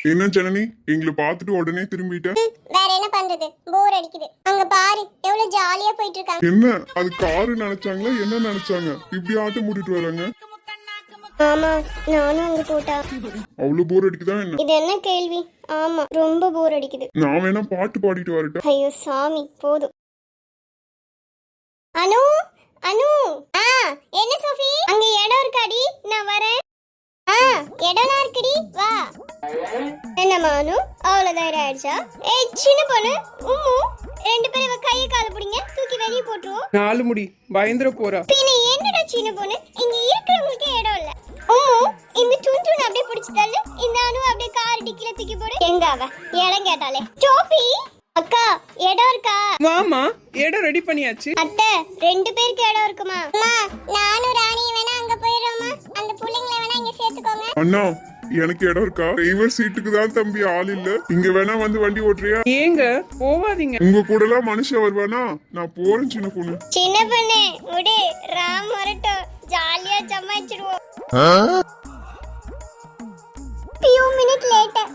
என்ன ஜனனி, எங்களை பார்த்துட்டு உடனே திரும்பிட்ட? வேற என்ன பண்றது, போர் அடிக்குது. அங்க பாரு எவ்வளவு ஜாலியா போயிட்டு இருக்காங்க. என்ன அது காரு நினைச்சாங்களா, என்ன நினைச்சாங்க இப்படி ஆட்டம் மூட்டிட்டு வராங்க? ஆமா, நானும் அங்க போட்டா. அவ்வளவு போர் அடிக்குதா என்ன? இது என்ன கேள்வி? ஆமா, ரொம்ப போர் அடிக்குது. நான் வேணா பாட்டு பாடிட்டு வரட்டா? ஐயோ சாமி, போதும். அனு, அனு. என்ன சோஃபி, அங்க இடம் இருக்காடி, நான் வரேன். இடம்லாம் இருக்குடி, வா. என்னம்மா அனு, அவ்வளவுதான் ஆயிடுச்சா? ஏய் சின்ன பொண்ணு, உம்மு, ரெண்டு பேரும் கையை கால பிடிங்க, தூக்கி வெளியே போட்டுருவோம். நாலு முடி பயந்துர போறா. பின்ன என்னடா சின்ன பொண்ணு, இங்க இருக்கிறவங்களுக்கே இடம் இல்ல. உம்மு, இந்த டூன் அப்படியே பிடிச்சு தள்ளு, இந்த அனு அப்படியே கார் டிக்கில தூக்கி போடு. எங்க அவ இடம் கேட்டாலே. டோபி அக்கா, இடம் இருக்கா? வாமா, இடம் ரெடி பண்ணியாச்சு. அத்தை, ரெண்டு பேருக்கு இடம் இருக்குமா? அம்மா, நானும் ராணியும் வேணா அங்க போயிடுறோமா, அந்த புள்ளைங்களை வேணா இங்க சேர்த்துக்கோங்க. அண்ணா, எனக்கு இடம் இருக்கா? டிரைவர் சீட்டுக்கு தான் தம்பி ஆள் இல்ல. இங்க வேணா வந்து வண்டி ஓட்டுறியா? ஏங்க போவாதீங்க. உங்க கூட எல்லாம் மனுஷன் வருவானா? நான் போறேன் சின்ன பொண்ணு. சின்ன பொண்ணு விடு, ராம் வரட்டும், ஜாலியா சமாளிச்சிடுவோம். few minutes later.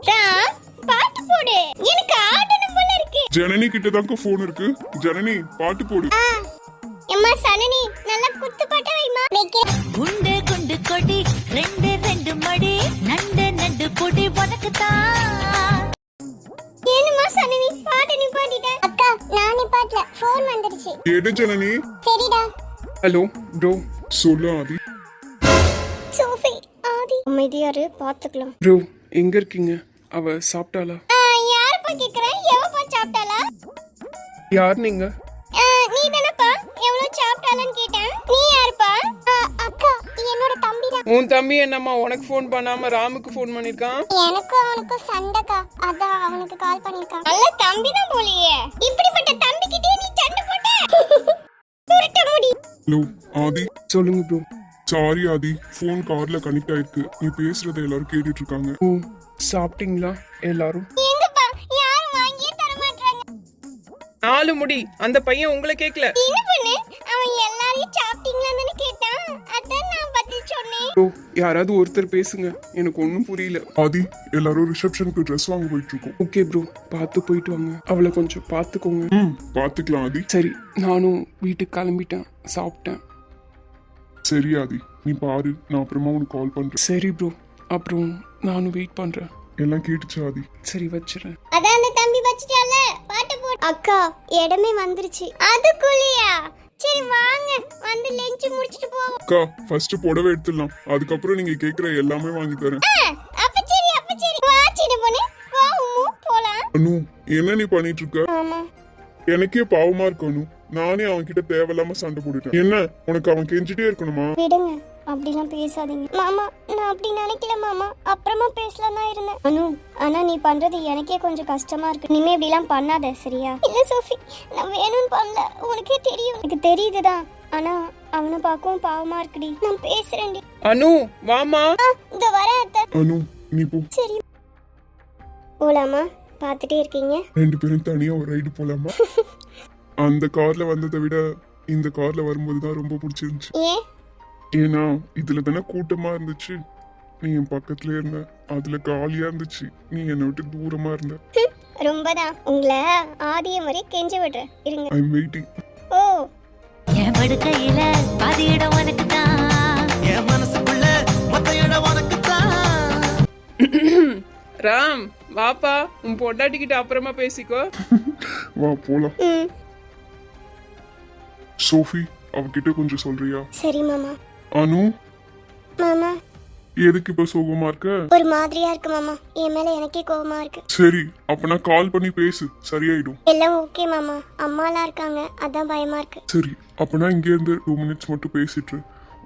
ராம், பாட்டு போடு, எனக்கு ஆடணும் போல இருக்கு. ஜனனி கிட்ட தாங்க போன் இருக்கு. ஜனனி, பாட்டு போடு. அம்மா சனனி, நல்லா குத்து பாட்டு வைமா. குண்டு குண்டு கொடி, ரெண்டு ரெண்டு மடி, நண்டு நண்டு பொடி உனக்கு தான். ஏனுமா சனனி, பாட்டு நீ பாடிட்ட. அக்கா, நான் நீ பாட்டல, போன் வந்துருச்சு. எடு ஜனனி. சரிடா. Hello bro. சொல்லு ஆதி. சோஃபி, ஆதி அமைதியாரு, பாத்துக்கலாம். ப்ரோ எங்க இருக்கீங்க? அவ சாப்பிட்டாளா? யாரப்பா கேக்குறேன், எவப்பா சாப்பிட்டாளா? யார் நீங்க? நீ தானப்பா, எவ்வளவு சாப்பிட்டாலன்னு கேட்டேன். நீ யாருப்பா? அக்கா, என்னோட தம்பி தான். உன் தம்பி என்னம்மா உனக்கு ஃபோன் பண்ணாம ராமுக்கு ஃபோன் பண்ணிருக்கான்? எனக்கும் அவனுக்கும் சண்டைக்கா, அதான் அவனுக்கு கால் பண்ணிருக்கான். நல்ல தம்பி தான் போலியே. இப்படிப்பட்ட தம்பி கிட்டே நீ சண்டை போட்ட? உருட்ட முடி. ஹலோ ஆதி. சொல்லுங்க ப்ரோ. சாரி ஆதி, போன் கார்ல கனெக்ட் ஆயிருக்கு. நீ பேசுறத எல்லாரும் கேட்டுட்டு இருக்காங்க. ஓ, சாப்பிட்டீங்களா எல்லாரும்? எங்கப்பா, யாரும் வாங்கியே தர மாட்டாங்க. நாலு முடி, அந்த பையன் உங்களை கேட்கல. என்ன பண்ணு, அவன் எல்லாரையும் சாப்பிட்டீங்களான்னு கேட்டான், அதான் நான் பதில் சொன்னேன். ப்ரோ யாராவது ஒருத்தர் பேசுங்க, எனக்கு ஒன்றும் புரியல. ஆதி, எல்லாரும் ரிசப்ஷனுக்கு ட்ரெஸ் வாங்க போயிட்டு இருக்கோம். ஓகே ப்ரோ, பார்த்து போயிட்டு வாங்க. அவளை கொஞ்சம் பார்த்துக்கோங்க. பாத்துக்கலாம் ஆதி. சரி, நானும் வீட்டுக்கு கிளம்பிட்டேன், சாப்பிட்டேன். சரி ஆதி, நீ பாரு, நான் அப்புறமா உனக்கு கால் பண்றேன். சரி ப்ரோ, அப்புறம் நானும் வெயிட் பண்றேன். எல்லாம் கேட்டுச்சு ஆதி. சரி வச்சிடறேன். அதான் அந்த தம்பி வச்சிட்டால, பாட்டு போடு. அக்கா, இடமே வந்துருச்சு. அதுக்குள்ளயா? சரி வாங்க, வந்து லஞ்ச் முடிச்சிட்டு போவோம். அக்கா, ஃபர்ஸ்ட் புடவை எடுத்துடலாம், அதுக்கப்புறம் நீங்க கேக்குற எல்லாமே வாங்கி தரேன். அப்ப சரி, வா சின்ன பொண்ணு, வா உம்மு, போலாம். அனு, என்ன நீ பண்ணிட்டு இருக்க? ஆமா. எனக்கே பாவமா இருக்கு அனு. நானே அவன் கிட்ட தேவையில்லாம சண்டை போட்டுட்டேன். என்ன, உனக்கு அவன் கெஞ்சிட்டே இருக்கணுமா? விடுங்க, அப்படிலாம் பேசாதீங்க மாமா. நான் அப்படி நினைக்கல மாமா, அப்புறமா பேசலாம் தான் இருந்தேன். அனு, ஆனா நீ பண்றது எனக்கே கொஞ்சம் கஷ்டமா இருக்கு. இனிமே இப்படிலாம் பண்ணாத, சரியா? இல்ல சோஃபி, நான் வேணும்னு பண்ணல, உனக்கே தெரியும். எனக்கு தெரியுதுதான், ஆனா அவனை பார்க்கவும் பாவமா இருக்குடி. நான் பேசுறேன்டி. அனு வாமா. இந்த வரேன் அத்தை. அனு, நீ போ. சரி, போலாமா? பார்த்துட்டே இருக்கீங்க. ரெண்டு பேரும் தனியா ஒரு ரைடு போலாமா? அந்த கார்ல வந்ததை விட இந்த கார்ல வரும்போது தான் ரொம்ப பிடிச்சிருந்துச்சு. ஏன்? ஏன்னா இதுல தானே கூட்டமா இருந்துச்சு, நீ என் பக்கத்துல இருந்த. அதுல காலியா இருந்துச்சு, நீ என்னை விட்டு தூரமா இருந்த. ரொம்பதான் உங்களை ஆதிய மாதிரி கெஞ்ச விடுறேன், இருங்க. I am waiting. ஓ, என் படுக்கையில பாதி இடம் உனக்கு தான், என் மனசுக்குள்ள மொத்த இடம் உனக்கு தான். ராம் வாப்பா, உன் பொண்டாட்டிக்கிட்ட அப்புறமா பேசிக்கோ. வா போலாம். சோஃபி, அவகிட்ட கொஞ்சம் சொல்றியா? சரி மாமா. அனு, மாமா, எதுக்கு இப்ப சோகமா இருக்க? ஒரு மாதிரியா இருக்கு மாமா, என் மேல எனக்கே கோவமா இருக்கு. சரி, அப்ப நான் கால் பண்ணி பேசு, சரியாயிடும். எல்லாம் ஓகே மாமா, அம்மாலாம் இருக்காங்க, அதான் பயமா இருக்கு. சரி, அப்பனா இங்க இருந்து 2 மினிட்ஸ் மட்டும் பேசிட்டு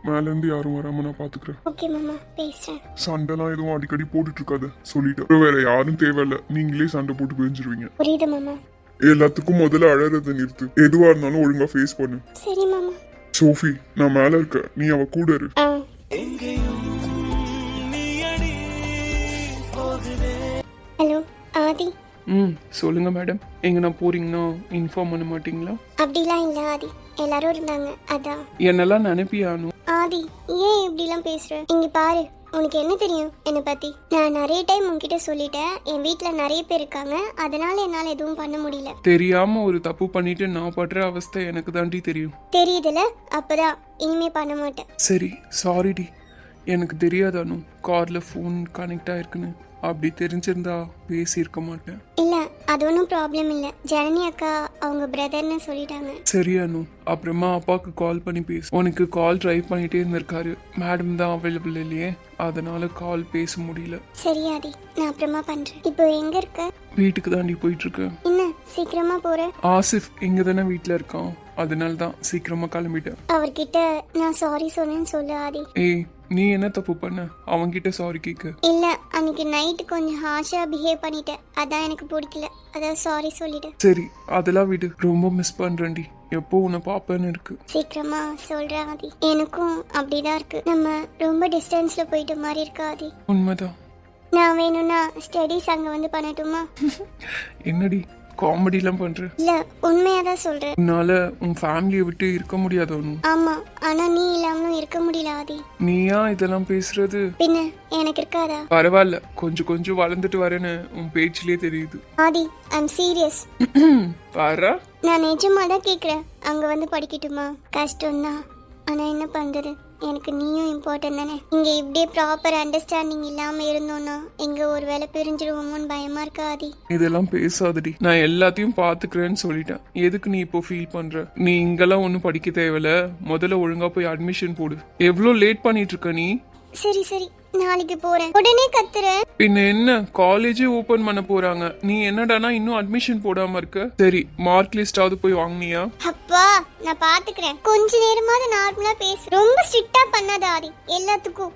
மேல இருந்து யாரும் வராம நான் பாத்துக்கிறேன். ஓகே மாமா, பேசுறேன். சண்டைலாம் எதுவும் அடிக்கடி போட்டுட்டு இருக்காத, சொல்லிட்டேன். வேற யாரும் தேவையில்ல, நீங்களே சண்டை போட்டு பிரிஞ்சிருவீங்க. புரியுது மாமா. எல்லாத்துக்கும் முதல்ல அழறத நிறுத்து, எதுவா இருந்தாலும் ஒழுங்கா ஃபேஸ் பண்ணு. சரி மாமா. சோஃபி, நான் மேல இருக்க, நீ அவ கூட இரு. ஹலோ ஆதி. சொல்லுங்க மேடம், எங்கண்ணா போறீங்கன்னா இன்ஃபார்ம் பண்ண மாட்டீங்களா? அப்படிலாம் இல்ல ஆதி, எல்லாரும் இருந்தாங்க, அதான். என்னெல்லாம் நினைப்பியானு? ஆதி, ஏன் இப்படிலாம் பேசுற? இங்க பாரு, உனக்கு என்ன தெரியும் என்னை பத்தி? நான் நிறைய டைம் உன்கிட்ட சொல்லிட்டேன், என் வீட்ல நிறைய பேர் இருக்காங்க, அதனால என்னால எதுவும் பண்ண முடியல. தெரியாம ஒரு தப்பு பண்ணிட்டு நான் படுற அவஸ்தை எனக்கு தாண்டி தெரியும். தெரியுதுல, அப்பதான் இனிமே பண்ண மாட்டேன். சரி சாரிடி, எனக்கு தெரியாது அனு கார்ல ஃபோன் கனெக்ட் ஆயிருக்குன்னு. அப்படி தெரிஞ்சிருந்தா பேசியிருக்க மாட்டேன். இல்ல அது ஒன்றும் ப்ராப்ளம் இல்ல, ஜனனி அக்கா அவங்க பிரதர்னு சொல்லிட்டாங்க. சரி அனு, அப்புறமா அப்பாவுக்கு கால் பண்ணி பேசு. உனக்கு கால் ட்ரை பண்ணிட்டே இருந்திருக்காரு, மேடம் தான் அவைலபிள் இல்லையே, அதனால கால் பேச முடியல. சரி ஆதி, நான் அப்புறமா பண்றேன். இப்போ எங்க இருக்க? வீட்டுக்கு தாண்டி போயிட்டு இருக்கேன். என்ன சீக்கிரமா போற? ஆசிஃப் இங்க தானே வீட்டுல இருக்கான், அதனால தான் சீக்கிரமா கிளம்பிட்டேன். அவர்கிட்ட நான் சாரி சொன்னேன்னு சொல்லு ஆதி. ஏய், நீ என்ன தப்பு பண்ண அவன்கிட்ட சாரி கேட்க? இல்ல, அன்னைக்கு நைட்டு கொஞ்சம் ஹார்ஷா பிஹேவ் பண்ணிட்டேன், அதான் எனக்கு பிடிக்கல, அதான் சாரி சொல்லிடு. சரி அதெல்லாம் விடு, ரொம்ப மிஸ் பண்றேன்டி, எப்போ உன்னை பாப்பேன்னு இருக்கு. சீக்கிரமா சொல்றேன் ஆதி. எனக்கும் அப்படிதான் இருக்கு, நம்ம ரொம்ப டிஸ்டன்ஸ்ல போயிட்ட மாதிரி இருக்கு ஆதி. உண்மைதான். நான் வேணும்னா ஸ்டடீஸ் அங்க வந்து பண்ணட்டுமா? என்னடி காமெடி எல்லாம் பண்ற? இல்ல உண்மையாதான் சொல்றேன். உன்னால உன் ஃபேமிலியை விட்டு இருக்க முடியாது ஒன்னும். ஆமா, ஆனா நீ இல்லாமலும் இருக்க முடியல ஆதி. நீயா இதெல்லாம் பேசுறது? பின்ன எனக்கு இருக்காதா? பரவாயில்ல, கொஞ்சம் கொஞ்சம் வளர்ந்துட்டு வரேன்னு உன் பேச்சிலே தெரியுது. ஆதி ஐம் சீரியஸ். பாரா, நான் நிஜமா தான் கேக்குறேன், அங்க வந்து படிக்கட்டுமா? கஷ்டம்தான், ஆனா என்ன பண்றது, எனக்கு நீயும் இம்பார்ட்டன்ட் தானே. இங்க இப்படியே ப்ராப்பர் அண்டர்ஸ்டாண்டிங் இல்லாம இருந்தோம்னா எங்க ஒரு வேலை பிரிஞ்சிருவோமோன்னு பயமா இருக்கா ஆதி. இதெல்லாம் பேசாதடி, நான் எல்லாத்தையும் பாத்துக்கிறேன்னு சொல்லிட்டேன். எதுக்கு நீ இப்போ ஃபீல் பண்ற? நீ இங்கெல்லாம் ஒன்னும் படிக்க தேவையில்ல, முதல்ல ஒழுங்கா போய் அட்மிஷன் போடு. எவ்வளவு லேட் பண்ணிட்டு இருக்க நீ? சரி சரி, நாளைக்கு போறேன். உடனே கத்துறேன். பின்ன என்ன, காலேஜே ஓபன் பண்ண போறாங்க, நீ என்னடானா இன்னும் அட்மிஷன் போடாம இருக்க? சரி, மார்க் லிஸ்டாவது போய் வாங்கினியா? அப்பா நான் பாத்துக்கிறேன், கொஞ்ச நேரமாவது நார்மலா பேசு, ரொம்ப ஸ்ட்ரிக்டா பண்ணாத ஆதி எல்லாத்துக்கும்.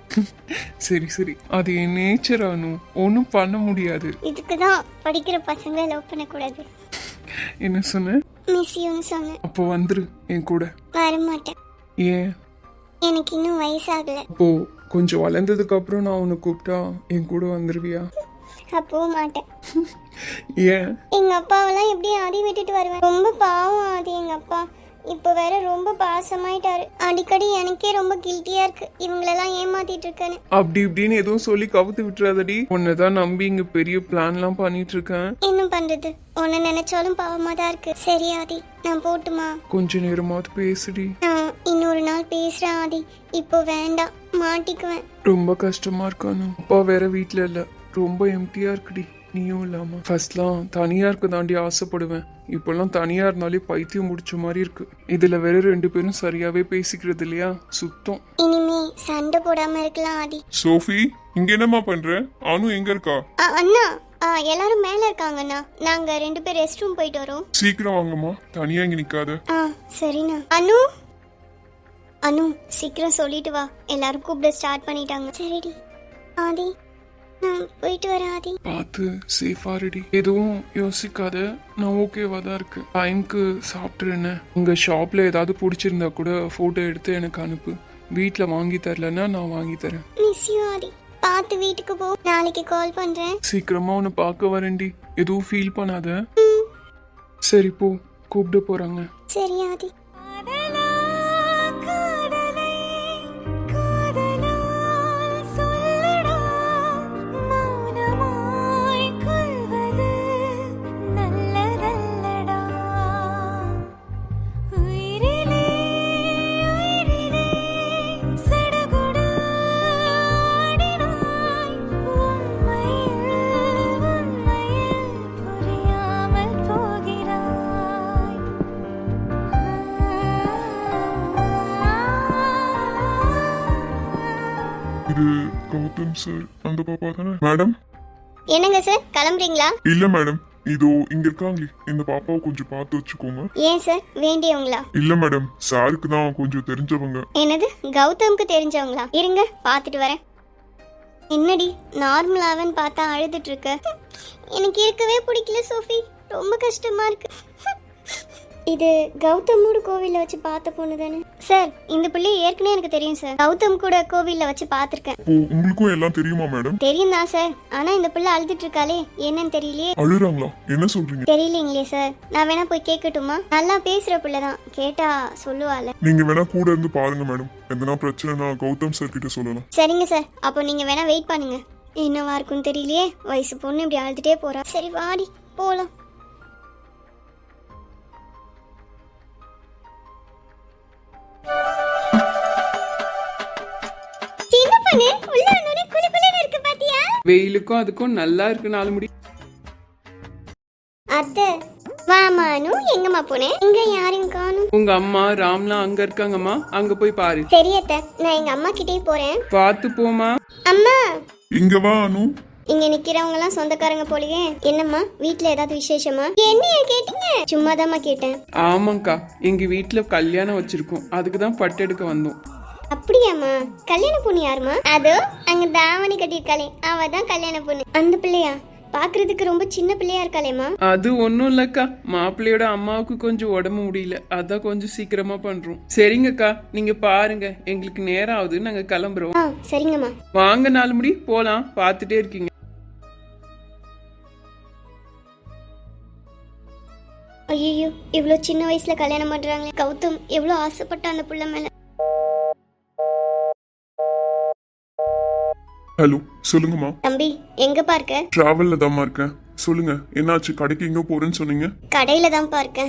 சரி சரி, அது என் நேச்சர் அனு, ஒன்னும் பண்ண முடியாது. இதுக்குதான் படிக்கிற பசங்களை லவ் பண்ணக்கூடாது. என்ன சொன்ன? மிஸ் யூன்னு சொன்னேன். அப்போ வந்துரு என் கூட. வரமாட்டேன், ஏன்? எனக்கு இன்னும் வயசாகல. அப்போ கொஞ்சம் வளர்ந்ததுக்கு அப்புறம் நான் உன்னை கூப்பிட்டா என் கூட வந்துருவியா? அப்போ மாட்டேன். ஏன்? எங்க அப்பாவெல்லாம் எப்படி ஆதி விட்டுட்டு வருவேன், ரொம்ப பாவம் ஆதி எங்க அப்பா. இப்போ வேற ரொம்ப பாசமாயிட்டாரு, அடிக்கடி எனக்கே ரொம்ப கில்ட்டியா இருக்கு, இவங்களெல்லாம் ஏமாத்திட்டு இருக்கேன்னு. அப்படி இப்படின்னு எதுவும் சொல்லி கவுத்து விட்டுறாதடி, உன்னைதான் நம்பி இங்க பெரிய பிளான்லாம் பண்ணிட்டு இருக்கேன். என்ன பண்றது, உன்னை நினைச்சாலும் பாவமா தான் இருக்கு. சரி ஆதி, நான் போட்டுமா? கொஞ்ச நேரமாவது பேசுடி. நான் இன்னொரு நாள் பேசுறேன் ஆதி, இப்போ வேண்டாம், மாட்டிக்குவேன். ரொம்ப கஷ்டமா இருக்கானு, அப்பா வேற வீட்டுல இல்ல, ரொம்ப எம்டியா இருக்குடி, நீயும் இல்லாம. ஃபர்ஸ்ட்லாம் தனியா இருக்க தாண்டி ஆசைப்படுவேன், இப்பெல்லாம் தனியா இருந்தாலே பைத்தியம் முடிச்ச மாதிரி இருக்கு. இதுல வேற 2 பேரும் சரியாவே பேசிக்கிறது இல்லையா, சுத்தம். இனிமே சண்டை போடாம இருக்கலாம் ஆதி. சோஃபி, இங்க என்னம்மா பண்ற? அனு எங்க இருக்கா? அண்ணா எல்லாரும் மேல இருக்காங்கண்ணா, நாங்க 2 பேர் ரெஸ்ட் ரூம் போயிட்டு வரோம். சீக்கிரம் வாங்கம்மா, தனியா இங்க நிக்காத. சரிண்ணா. அனு அனு சீக்கிரம் சொல்லிட்டு வா, எல்லாரும் கூப்பிட ஸ்டார்ட் பண்ணிட்டாங்க. சரிடி ஆதி, நான் போயிட்டு வரேன் ஆதி. பார்த்து சேஃபா ரெடி, எதுவும் யோசிக்காத, நான் ஓகேவா தான் இருக்கு. டைம்க்கு சாப்பிட்டுருன்னு. உங்க ஷாப்ல ஏதாவது பிடிச்சிருந்தா கூட போட்டோ எடுத்து எனக்கு அனுப்பு, வீட்டுல வாங்கி தரலன்னா நான் வாங்கி தரேன். மிஸ் யூ ஆதி, பார்த்து வீட்டுக்கு போ, நாளைக்கு கால் பண்றேன். சீக்கிரமா உன்னை பார்க்க வரேன்டி, எதுவும் ஃபீல் பண்ணாத. சரி போ, கூப்பிட போறாங்க. சரி ஆதி. இது கௌதம் சார், அந்த பாப்பா தானே? மேடம். என்னங்க சார், கிளம்புறீங்களா? இல்ல மேடம், இதோ இங்க இருக்காங்களே, இந்த பாப்பாவை கொஞ்சம் பார்த்து வச்சுக்கோங்க. ஏன் சார், வேண்டியவங்களா? இல்ல மேடம், சாருக்கு தான் கொஞ்சம் தெரிஞ்சவங்க. என்னது, கௌதம்க்கு தெரிஞ்சவங்களா? இருங்க பார்த்துட்டு வரேன். என்னடி நார்மலாவன்னு பார்த்தா அழுதுட்டு இருக்க? எனக்கு இருக்கவே பிடிக்கல சோஃபி, ரொம்ப கஷ்டமா இருக்கு. இது கௌதமோட கோவில்ல வச்சு பார்த்த பொண்ணு தானே சார்? இந்த பிள்ளை ஏற்கனவே எனக்கு தெரியும் சார். கௌதம் கூட கோவில்ல வச்சு பார்த்திருக்கேன். ஓ, உங்களுக்கும் எல்லாம் தெரியுமா மேடம்? தெரியும் தான் சார். ஆனா இந்த பிள்ளை அழுதுட்டு இருக்காளே, என்னன்னு தெரியலையே. அழுறாங்களா? என்ன சொல்றீங்க? தெரியலீங்களே சார். நான் வேணா போய் கேட்கட்டுமா? நல்லா பேசுற பிள்ளை தான், கேட்டா சொல்லுவாள். நீங்க வேணா கூட இருந்து பாருங்க மேடம். எதனா பிரச்சனைனா கௌதம் சார் கிட்ட சொல்லலாம். சரிங்க சார், அப்போ நீங்க வேணா வெயிட் பண்ணுங்க. என்னவா இருக்குன்னு தெரியலையே, வயசு பொண்ணு இப்படி அழுதுட்டே போறா. சரி வாடி போலாம். சின்ன பொண்ணு உள்ள வந்தோனே குளுகுளுன்னு இருக்கு பாத்தியா? வெயிலுக்கும் அதுக்கும் நல்லா இருக்கு 4 முடி. அத்தை வாமானு எங்கம்மா போனேன்? இங்க யாரையும் காணும். உங்க அம்மா ராம்லாம் அங்க இருக்காங்கம்மா, அங்க போய் பாரு. சரி அத்தை, நான் எங்க அம்மா கிட்டே போறேன். பார்த்து போமா. அம்மா இங்க வா அனு. இங்க நிக்கிறவங்க எல்லாம் சொந்தக்காரங்க போலயே. என்னம்மா வீட்ல ஏதாவது விசேஷமா? என்னைய கேட்டீங்க? சும்மாதாம்மா கேட்டேன். ஆமாக்கா, எங்க வீட்ல கல்யாணம் வச்சிருக்கோம், அதுக்கு தான் பட்டு எடுக்க வந்தோம். அப்படியாம்மா? கல்யாண பொண்ணு யாருமா? அதோ அங்க தாவணி கட்டிருக்காளே, அவ தான் கல்யாண பொண்ணு. அந்த பிள்ளையா? பாக்குறதுக்கு ரொம்ப சின்ன பிள்ளையா இருக்காளேம்மா. அது ஒன்றும் இல்லக்கா, மாப்பிள்ளையோட அம்மாவுக்கு கொஞ்சம் உடம்பு முடியல, அதான் கொஞ்சம் சீக்கிரமா பண்றோம். சரிங்கக்கா, நீங்க பாருங்க, எங்களுக்கு நேரம் ஆகுது, நாங்க கிளம்புறோம். சரிங்கம்மா. வாங்க 4 முடி போலாம், பார்த்துட்டே இருக்கீங்க. ஐயோ, இவ்வளோ சின்ன வயசுல கல்யாணம் பண்றாங்களே. கௌதம் எவ்வளோ ஆசைப்பட்ட அந்த புள்ள மேல. ஹலோ, சொல்லுங்கம்மா. தம்பி எங்க பார்க்க? டிராவல்ல தாம்மா இருக்கேன். சொல்லுங்க, என்னாச்சு? கடைக்கு எங்க போறேன்னு சொன்னீங்க? கடையில தான் பார்க்க.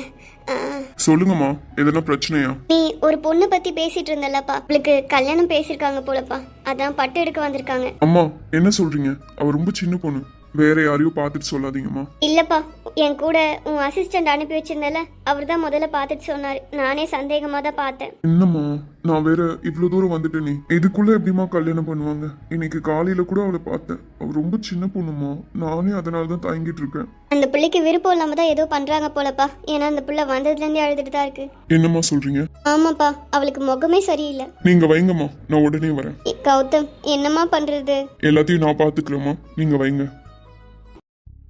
சொல்லுங்கம்மா, எதனா பிரச்சனையா? நீ ஒரு பொண்ணு பத்தி பேசிட்டு இருந்தல்லப்பா, அவளுக்கு கல்யாணம் பேசிருக்காங்க போலப்பா, அதான் பட்டு எடுக்க வந்திருக்காங்க. அம்மா, என்ன சொல்றீங்க? அவ ரொம்ப சின்ன பொண்ணு, வேற யாரையும் பார்த்துட்டு சொல்லாதீங்கம்மா. இல்லப்பா, என் கூட உன் அசிஸ்டன்ட் அனுப்பி வச்சிருந்தல, அவர் தான் முதல்ல பார்த்துட்டு சொன்னாரு. நானே சந்தேகமா தான் பார்த்தேன். என்னம்மா, நான் வேற இவ்வளவு தூரம் வந்துட்டேனே, இதுக்குள்ள எப்படிமா கல்யாணம் பண்ணுவாங்க? இன்னைக்கு காலையில கூட அவளை பார்த்தேன். அவ ரொம்ப சின்ன பொண்ணுமா, நானே அதனாலதான் தயங்கிட்டு இருக்கேன். அந்த பிள்ளைக்கு விருப்பம் இல்லாம தான் ஏதோ பண்றாங்க போலப்பா. ஏன்னா அந்த பிள்ளை வந்ததுல இருந்தே அழுதுட்டு தான் இருக்கு. என்னம்மா சொல்றீங்க? ஆமாப்பா, அவளுக்கு முகமே சரியில்லை. நீங்க வைங்கம்மா, நான் உடனே வரேன். கௌதம் என்னம்மா பண்றது? எல்லாத்தையும் நான் பாத்துக்கிறேம்மா, நீங்க வைங்க.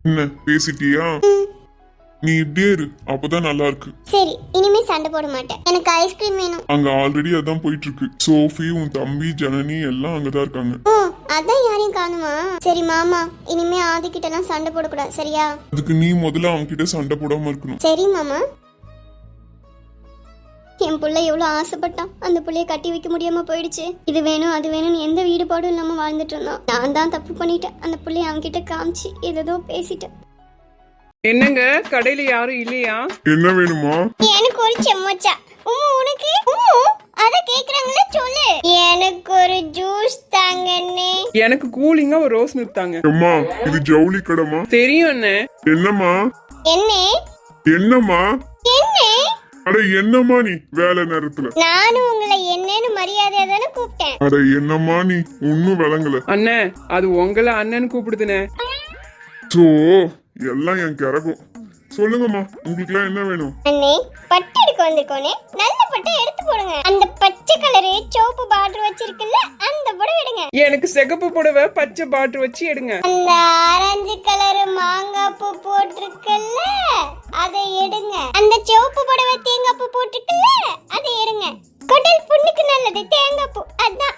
என்ன பேசிட்டியா? நீ இப்படியே இரு, அப்பதான் நல்லா இருக்கு. சரி, இனிமே சண்டை போட மாட்டேன். எனக்கு ஐஸ்கிரீம் வேணும். அங்க ஆல்ரெடி அதான் போயிட்டு இருக்கு. சோஃபி, உன் தம்பி ஜனனி எல்லாம் அங்கதான் இருக்காங்க. ஓ, அதான் யாரையும் காணுமா? சரி மாமா, இனிமே ஆதிக்கிட்ட எல்லாம் சண்டை போடக்கூடாது, சரியா? அதுக்கு நீ முதல்ல அவங்க கிட்ட சண்டை போடாம இருக்கணும். சரி மாமா. என் புள்ள எவ்வளவு ஆசைப்பட்டான், அந்த புள்ளைய கட்டி வைக்க முடியாம போயிடுச்சு. இது வேணும் அது வேணும்னு எந்த ஈடுபாடும் இல்லாம வாழ்ந்துட்டு இருந்தான். நான் தான் தப்பு பண்ணிட்டேன். அந்த புள்ளைய அவங்க கிட்ட காமிச்சு ஏதோ பேசிட்டேன். என்னங்க, கடையில யாரும் இல்லையா? என்ன வேணுமா? எனக்கு ஒரு செம்மச்சா. உனக்கு அத கேக்குறாங்களே, சொல்லு. எனக்கு ஒரு ஜூஸ் தாங்கண்ணே. எனக்கு கூலிங்கா ஒரு ரோஸ் மில்க் தாங்க. அம்மா, இது ஜவுளி கடைமா? தெரியும் அண்ணே. என்னம்மா? என்னே? என்னம்மா? என்னே? அட என்னம்மா நீ வேலை நேரத்துல? நானும் உங்களை என்னன்னு மரியாதையா தானே கூப்பிட்டேன். அட என்னம்மா நீ ஒன்னும் விளங்கல. அண்ணே, அது உங்களை அண்ணன் கூப்பிடுதுனே. சோ எல்லாம் என் கிறகும். சொல்லுங்கம்மா, உங்களுக்கு எல்லாம் என்ன வேணும்? அண்ணே, பட்டு எடுக்க வந்திருக்கோனே, நல்ல பட்டு எடுத்து போடுங்க. அந்த பச்சை கலரு சோப்பு பார்டர் வச்சிருக்குல்ல, அந்த புடவை எடுங்க. எனக்கு சிகப்பு புடவை பச்சை பார்டர் வச்சு எடுங்க. அந்த ஆரஞ்சு கலரு மாங்காய் பூ போட்டிருக்குல்ல, அதை எடுங்க. அந்த சிவப்பு புடவை தேங்காய் பூ போட்டிருக்குல்ல, அதை எடுங்க. குடல் புண்ணுக்கு நல்லது தேங்காய் பூ, அதான்.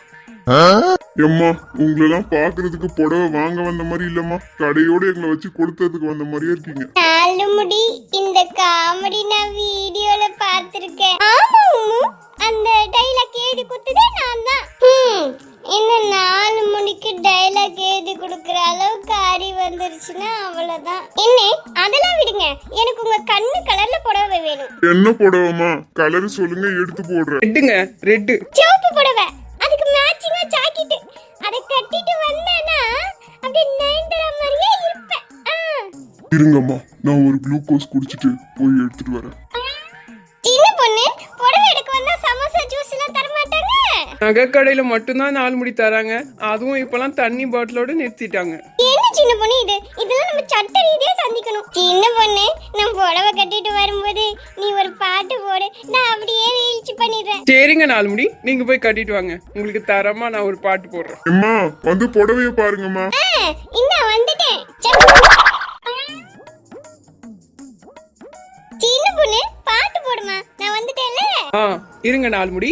எம்மா, உங்களெல்லாம் பாக்குறதுக்கு புடவை வாங்க வந்த மாதிரி இல்லம்மா, கடையோட எங்களை வச்சு கொடுத்ததுக்கு வந்த மாதிரியே இருக்கீங்க. நாலு முடி, இந்த காமெடி நான் வீடியோல பார்த்திருக்கேன். ஆமா உம்மு, அந்த டைலாக் எழுதி கொடுத்ததே நான் தான். இந்த 4 மணிக்கு டைலாக் எழுதி கொடுக்கற அளவுக்கு அறி வந்துருச்சுன்னா அவ்வளவுதான். என்ன அதெல்லாம் விடுங்க, எனக்கு உங்க கண்ணு கலர்ல புடவை வேணும். என்ன புடவைமா? கலர் சொல்லுங்க, எடுத்து போடுறேன். ரெட்டுங்க, ரெட்டு. சிவப்பு புடவை, அதுக்கு மேட்சிங்கா ஜாக்கெட், அதை கட்டிட்டு வந்தேனா அப்படியே நயன்தாரா மாதிரியே இருப்பேன். இருங்கம்மா, நான் ஒரு குளுக்கோஸ் குடிச்சிட்டு போய் எடுத்துட்டு வரேன். சின்ன பொண்ணு, புடவை எடுக்க வந்தா சமோசா ஜூஸ் எல்லாம் தர மாட்டாங்க. நகை கடையில மட்டும்தான் 4 முடி தராங்க, அதுவும் இப்பெல்லாம் தண்ணி பாட்டிலோட நிறுத்திட்டாங்க. என்ன சின்ன பொண்ணு இது? இதெல்லாம் நம்ம சட்ட ரீதியா சந்திக்கணும். சின்ன பொண்ணு, நான் புடவை கட்டிட்டு வரும்போது நீ ஒரு பாட்டு போடு, நான் அப்படியே ரீல்ஸ் பண்ணிடுறேன். சரிங்க 4 முடி, நீங்க போய் கட்டிட்டு வாங்க, உங்களுக்கு தரமா நான் ஒரு பாட்டு போடுறேன். அம்மா, வந்து புடவைய பாருங்கம்மா. இந்த வந்துட்டேன். சின்ன பொண்ணு, பாட்டு ஆ இருங்க 4 முடி.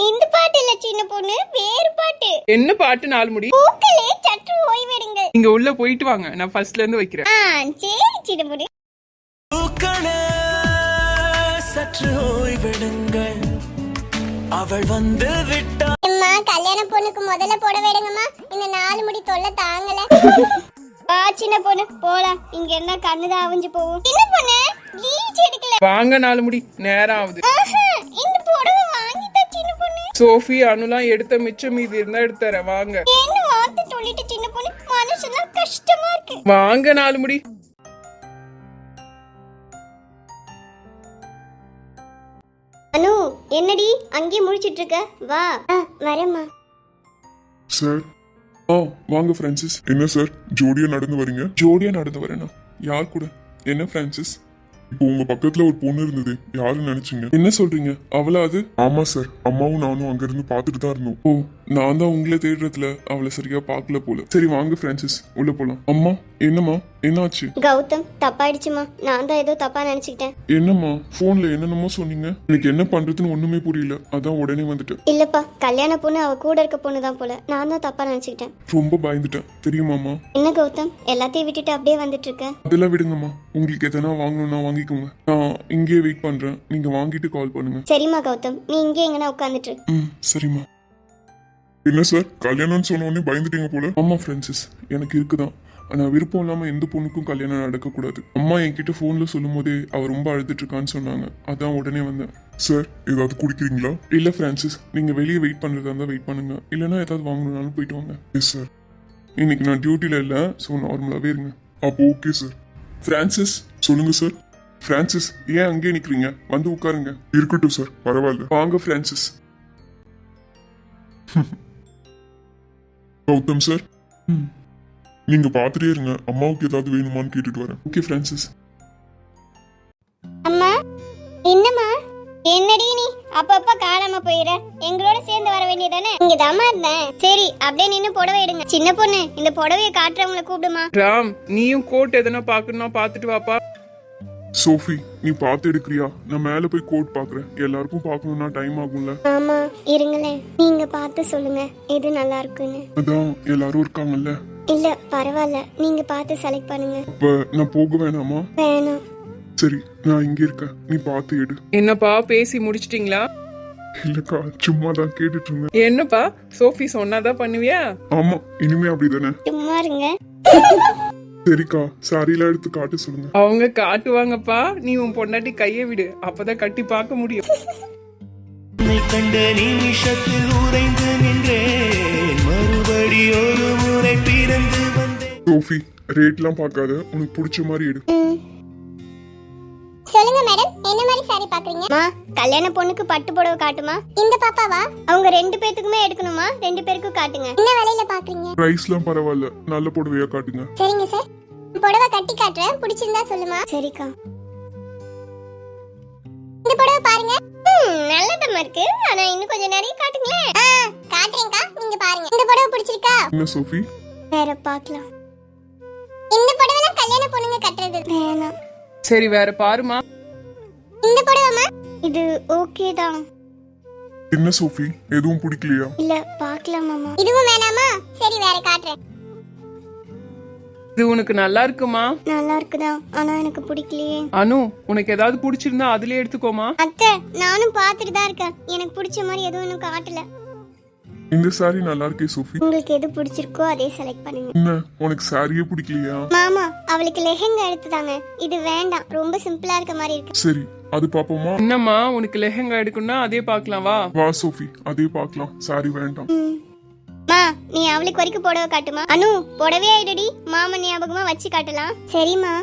இந்த பாட்டு இல்ல சின்ன பொண்ணு, வேறு பாட்டு. என்ன பாட்டு 4 முடி? பூக்களே சற்று ஓய்வெடுங்கள். நீங்க உள்ள போயிட்டு வாங்க, நான் ஃபர்ஸ்ட்ல இருந்து வைக்கிறேன். சரி சின்ன பொண்ணு. பூக்களே சற்று ஓய்வெடுங்கள், அவள் வந்து விட்டாள். அம்மா கல்யாண பொண்ணுக்கு முதல்ல போட வேடுங்கம்மா, இந்த 4 முடி தொல்லை தாங்கல. சின்ன பொண்ணு போலாம், இங்க என்ன கண்ணுதான் அவிஞ்சு போகும். சின்ன பொண்ணு லீச் எடுக்கல. வாங்க 4 முடி, நேரம் ஆகுது. இந்த புடவை வாங்கிட்டா சின்ன பொண்ணு. சோஃபி அனுலாம் எடுத்த மிச்சம் மீதி இருந்தா எடுத்துறேன். வாங்க. என்ன வார்த்தை சொல்லிட்டு சின்ன பொண்ணு, மனசுலாம் கஷ்டமா இருக்கு. வாங்க 4 முடி. அனு என்னடி அங்கேயே முழிச்சிட்டு இருக்க? வா. வரேம்மா. சார் வாங்க பிரான்சிஸ். என்ன சார் ஜோடியா நடந்து வரீங்க? ஜோடியா நடந்து வரேனா? யார் கூட? என்ன பிரான்சிஸ்? இப்போ உங்க பக்கத்துல ஒரு பொண்ணு இருந்தது, யாருன்னு நினைச்சீங்க? என்ன சொல்றீங்க? அவளா அது? ஆமா சார், அம்மாவும் நானும் அங்க இருந்து பாத்துட்டு தான் இருந்தோம். ஓ, நான் தான் உங்களை தேடுறதுல அவளை சரியா பார்க்கல போல. சரி வாங்க பிரான்சிஸ், உள்ள போலாம். அம்மா என்னம்மா என்னாச்சு? கௌதம் தப்பாயிடுச்சுமா, நான் தான் ஏதோ தப்பா நினைச்சுக்கிட்டேன். என்னம்மா போன்ல என்னென்னமோ சொன்னீங்க, எனக்கு என்ன பண்றதுன்னு ஒண்ணுமே புரியல, அதான் உடனே வந்துட்டேன். இல்லப்பா, கல்யாண பொண்ணு அவ கூட இருக்க பொண்ணு தான் போல, நான் தான் தப்பா நினைச்சுக்கிட்டேன். ரொம்ப பயந்துட்டேன் தெரியுமாம்மா? என்ன கௌதம் எல்லாத்தையும் விட்டுட்டு அப்படியே வந்துட்டு இருக்க? அதெல்லாம் விடுங்கம்மா, உங்களுக்கு எதனா வாங்கணும்னா வாங்கிக்கோங்க. நான் இங்கேயே வெயிட் பண்றேன், நீங்க வாங்கிட்டு கால் பண்ணுங்க. சரிம்மா கௌதம், நீ இங்கே எங்கன்னா உட்காந்துட்டு இரு. சரிம்மா. என்ன சார் கல்யாணம்னு சொன்ன உடனே பயந்துட்டீங்க போல? ஆமா பிரான்சிஸ், எனக்கு இருக்குதான். ஆனா விருப்பம் இல்லாம எந்த பொண்ணுக்கும் கல்யாணம் நடக்கக்கூடாது. அம்மா என்கிட்ட போன்ல சொல்லும் போதே அவ ரொம்ப அழுதுட்டு இருக்கான்னு சொன்னாங்க, அதான் உடனே வந்தேன். சார் ஏதாவது குடிக்கிறீங்களா? இல்ல பிரான்சிஸ், நீங்க வெளியே வெயிட் பண்றதா இருந்தா வெயிட் பண்ணுங்க, இல்லைன்னா ஏதாவது வாங்கணும்னாலும் போயிட்டு வாங்க. எஸ் சார், இன்னைக்கு நான் டியூட்டில இல்ல, ஸோ நார்மலாவே இருங்க. அப்போ ஓகே சார். பிரான்சிஸ் சொல்லுங்க சார். பிரான்சிஸ் ஏன் அங்கேயே நிக்கிறீங்க, வந்து உட்காருங்க. இருக்கட்டும் சார், பரவாயில்ல. வாங்க பிரான்சிஸ். கௌதம் சார், நீங்க பாத்துட்டே இருங்க, அம்மாவுக்கு ஏதாவது வேணுமான்னு கேட்டுட்டு வரேன். Okay Francis. அம்மா என்னம்மா? என்னடி நீ அப்பப்ப காணாம போயிற? எங்களோட சேர்ந்து வர வேண்டியதானே? இங்க தாமா இருந்தேன். சரி அப்படியே நின்னு புடவை எடுங்க. சின்ன பொண்ணு இந்த புடவையை காட்டுறவங்களை கூப்பிடுமா. ராம், நீயும் கோட் எதனா பாக்கணும்னா பாத்துட்டு வாப்பா. சோஃபி நீ பார்த்து எடுக்கிறியா? நான் மேல போய் கோட் பாக்குறேன், எல்லாருக்கும் பார்க்கணும்னா டைம் ஆகும்ல. ஆமா இருங்களேன், நீங்க பார்த்து சொல்லுங்க எது நல்லா இருக்குன்னு. அதான் எல்லாரும் இருக்காங்கல்ல. இல்ல பரவாயில்ல, நீங்க பார்த்து செலக்ட் பண்ணுங்க. அப்ப நான் போக வேணாமா? வேணாம். சரி நான் இங்க இருக்கேன், நீ பார்த்து எடு. என்னப்பா பேசி முடிச்சிட்டீங்களா? இல்லக்கா சும்மா தான் கேட்டுட்டு இருந்தேன். என்னப்பா சோஃபி சொன்னாதான் பண்ணுவியா? ஆமா இனிமே அப்படிதானே. சும்மா இருங்க. சரிக்கா சாரிலாம் எடுத்து காட்ட சொல்லுங்க. அவங்க காட்டுவாங்கப்பா, நீ உன் பொண்டாட்டி கையை விடு, அப்பதான் கட்டி பார்க்க முடியும். உன்னை கண்ட நிமிஷத்தில் உறைந்து நின்றேன், மறுபடி ஒரு முறை பிறந்து வந்தேன். சோஃபி ரேட்லாம் பார்க்காத, உனக்கு பிடிச்ச மாதிரி எடு. சொல்லுங்க மேடம், என்ன மாதிரி சாரி பாக்குறீங்க? மா கல்யாண பொண்ணுக்கு பட்டு புடவை காட்டுமா. இந்த பாப்பாவா? அவங்க 2 பேத்துக்குமே எடுக்கணுமா? 2 பேருக்கும் காட்டுங்க. என்ன விலையில பாக்குறீங்க? பிரைஸ்லாம் பரவாயில்ல, நல்ல புடவையா காட்டுங்க. சரிங்க சார், புடவை கட்டி காட்டுறேன், பிடிச்சிருந்தா சொல்லுமா. சரிக்கா. இந்த புடவை பாருங்க, நல்லதமா இருக்கு, ஆனா இன்னும் கொஞ்சம் நிறைய காட்டுங்களேன். காட்டுறேன்க்கா, நீங்க பாருங்க. இந்த புடவை பிடிச்சிருக்கா? என்ன சோஃபி? வேற பார்க்கலாம். இந்த புடவை கல்யாண பொண்ணுங்க கட்டுறது வேணாம். சரி வேற பாருமா. இந்த புடவைமா இது ஓகே தான். என்ன சோஃபி எதுவும் பிடிக்கலையா? இல்ல பார்க்கலாமாமா. இதுவும் வேணாமா? சரி வேற காட்டுறேன். இது உனக்கு நல்லா இருக்குமா? நல்லா இருக்குதா, ஆனா எனக்கு பிடிக்கலையே. அனு உனக்கு ஏதாவது பிடிச்சிருந்தா அதுலயே எடுத்துக்கோமா. அத்தை நானும் பார்த்துட்டு தான் இருக்கேன், எனக்கு பிடிச்ச மாதிரி எதுவும் இன்னும் காட்டல. இந்த சாரி நல்லா இருக்கே சோஃபி. உங்களுக்கு எது பிடிச்சிருக்கோ அதே செலக்ட் பண்ணுங்க. என்ன உனக்கு சாரியே பிடிக்கலையா? மாமா அவளுக்கு லெஹெங்கா எடுத்துதாங்க, இது வேண்டாம், ரொம்ப சிம்பிளா இருக்க மாதிரி இருக்கு. சரி அது பாப்போமா? என்னம்மா உனக்கு லெஹங்கா எடுக்கணும்னா அதே பார்க்கலாம் வா. வா சோஃபி அதே பார்க்கலாம், சாரி வேண்டாம். மா நீ அவளுக்கு வரைக்கும் புடவை காட்டுமா. அனு புடவையா எடுடி, மாமன் ஞாபகமா வச்சு காட்டலாம். சரிம்மா.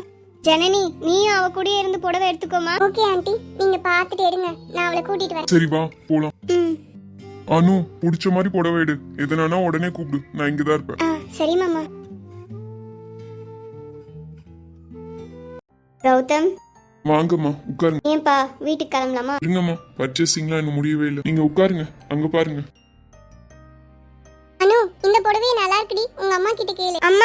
ஜனனி நீயும் அவ கூடயே இருந்து புடவை எடுத்துக்கோமா. ஓகே ஆண்டி, நீங்க பார்த்துட்டு எடுங்க, நான் அவளை கூட்டிட்டு வரேன். சரி வா போலாம். அனு பிடிச்ச மாதிரி புடவை எடு, எதனானா உடனே கூப்பிடு, நான் இங்கதான் இருப்பேன். சரி மாமா. கௌதம் வாங்கம்மா உட்காருங்க. ஏன்பா வீட்டுக்கு கிளம்பலாமா? இருங்கம்மா, பர்ச்சேசிங்லாம் இன்னும் முடியவே இல்லை, நீங்க உட்காருங்க, அங்க பாருங்க. அனு இந்த புடவை நல்லா இருக்குடி, உங்க அம்மா கிட்ட கேளு. அம்மா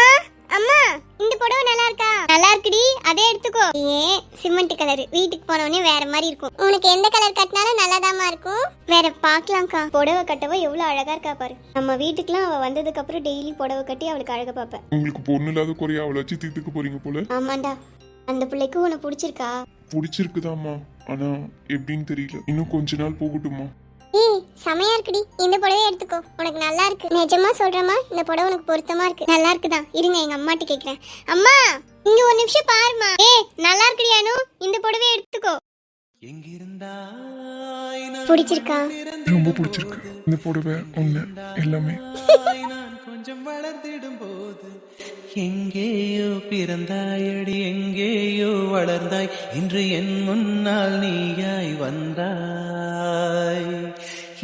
கலர், வீட்டுக்கு போனவொடனே வேற மாதிரி இருக்கும். உனக்கு எந்த கலர் கட்டினாலும் நல்லாதாம்மா இருக்கும். வேற பார்க்கலாம்க்கா. புடவை கட்டவ எவ்வளவு அழகா இருக்கா பாரு. நம்ம வீட்டுக்குலாம் அவ வந்ததுக்கு அப்புறம் டெய்லி புடவை கட்டி அவளுக்கு அழகா பார்ப்பேன். உங்களுக்கு பொண்ணு இல்லாத குறைய அவளை வச்சு தீர்த்துக்க போறீங்க போல. ஆமாண்டா. அந்த பிள்ளைக்கு உனக்கு பிடிச்சிருக்கா? பிடிச்சிருக்குதாம்மா, ஆனா எப்படின்னு தெரியல. இன்னும் கொஞ்ச நாள் போகட்டுமா. ஏய் செமையா இருக்குடி, இந்த புடவை எடுத்துக்கோ, உனக்கு நல்லா இருக்கு. நிஜமா சொல்றேம்மா, இந்த புடவை உனக்கு பொருத்தமா இருக்கு. நல்லா இருக்குதான். இருங்க எங்க அம்மாட்ட கேக்குறேன். அம்மா இங்க ஒரு நிமிஷம் பாருமா. ஏய் நல்லா இருக்குடி அனு, இந்த புடவை எடுத்துக்கோ. பிடிச்சிருக்கா? ரொம்ப பிடிச்சிருக்கு இந்த புடவை, ஒண்ணு எல்லாமே. நான் கொஞ்சம் வளர்ந்திடும் போது எங்கேயோ பிறந்தாயடி, எங்கேயோ வளர்ந்தாய், இன்று என் முன்னால் நீயாய் வந்தாய்.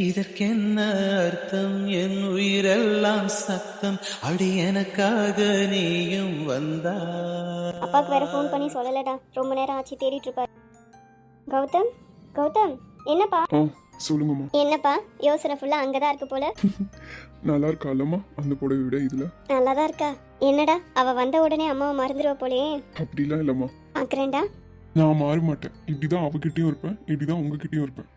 இதற்கென்ன அர்த்தம், என் உயிரெல்லாம் சத்தம், அடி எனக்காக நீயும் வந்தாய். அப்பாக்கு வேற ஃபோன் பண்ணி சொல்லலடா, ரொம்ப நேரம் ஆச்சு தேடிட்டு இருப்பாரு. கௌதம் கௌதம் என்னப்பா? ஆ சொல்லுங்கம்மா. என்னப்பா யோசனை ஃபுல்லா அங்கதான் இருக்கு போல. நல்லா இருக்கா இல்லம்மா அந்த புடவை விட இதுல? நல்லாதான் இருக்கா. என்னடா அவ வந்த உடனே அம்மாவை மறந்துடுவ போலே. அப்படிலாம் இல்லம்மா, பாக்குறேன்டா. நான் மாற மாட்டேன். இப்படிதான் அவகிட்டயும் இருப்பேன், இப்படிதான் உங்ககிட்டயும் இருப்பேன்.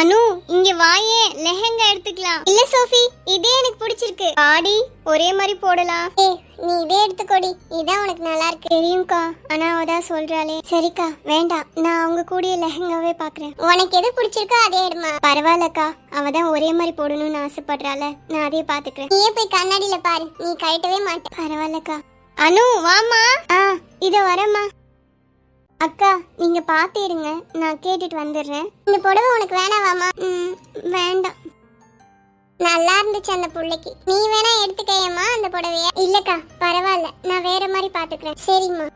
அனு இங்க வாயே, லெஹங்கா எடுத்துக்கலாம். இல்ல சோஃபி, இதே எனக்கு பிடிச்சிருக்கு. ஆடி ஒரே மாதிரி போடலாம். ஏய் நீ இதே எடுத்துக்கோடி, இதான் உனக்கு நல்லா இருக்கு. தெரியும்க்கா, ஆனா அவதான் சொல்றாளே. சரிக்கா வேண்டாம், நான் அவங்க கூடிய லெஹங்காவே பாக்குறேன். உனக்கு எது பிடிச்சிருக்கோ அதே எடுமா. பரவாயில்லக்கா, அவதான் ஒரே மாதிரி போடணும்னு ஆசைப்படுறாள, நான் அதே பாத்துக்கிறேன். நீயே போய் கண்ணாடியில பாரு, நீ கழட்டவே மாட்டேன். பரவாயில்லக்கா. அனு வாமா. இதோ வரேம்மா. அக்கா நீங்க பாத்து இருங்க, நான் கேட்டுட்டு வந்துடுறேன். இந்த புடவை உனக்கு வேணாவாமா? வேண்டாம், நல்லா இருந்துச்சு அந்த புள்ளைக்கு. நீ வேணா எடுத்துக்கையம்மா அந்த புடவைய. இல்லக்கா பரவாயில்ல, நான் வேற மாதிரி பாத்துக்கிறேன். சரிம்மா.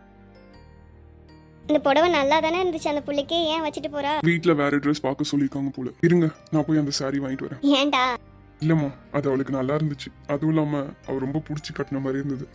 இந்த புடவை நல்லா தானே இருந்துச்சு அந்த புள்ளைக்கு, ஏன் வச்சுட்டு போறா? வீட்ல வேற ட்ரெஸ் பார்க்க சொல்லியிருக்காங்க போல. இருங்க நான் போய் அந்த saree வாங்கிட்டு வரேன். ஏன்டா? இல்லம்மா அது அவளுக்கு நல்லா இருந்துச்சு, அதுவும் இல்லாம அவ ரொம்ப பிடிச்சி கட்டின மாதிரி இருந்தது.